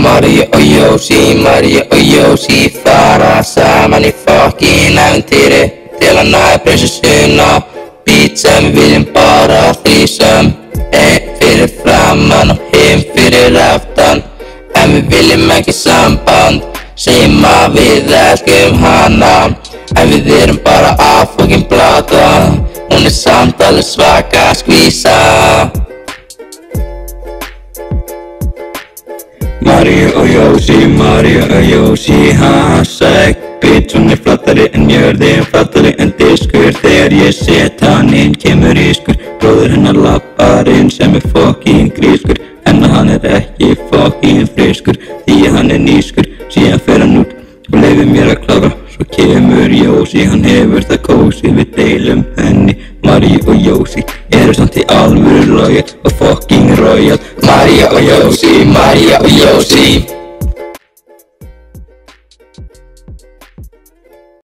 Mario og Yoshi fara saman í fucking ævintýri til að ná prinsessuna beat sem við viljum bara þrísum. Einn fyrir framan og hinn fyrir aftan, en við viljum ekki samband. Segjum að við elskum hana, en við erum bara að fucking blata. Hún samt alveg svaka skvísa. Mario og Yoshi, hashtag bitch, hún flattari en jörðin, flattari en diskur. Þegar ég set hann inn kemur ískur, bróður hennar lappar inn sem fucking grískur. En hann ekki fucking friskur, því hann nýskur. Síðan fer hann út og leyfir mér að klára. Svo kemur Yoshi, hann hefur það kósi, við deilum henni. Mario og Yoshi eru samt í alvöru loyal og fucking royal. Mario og Yoshi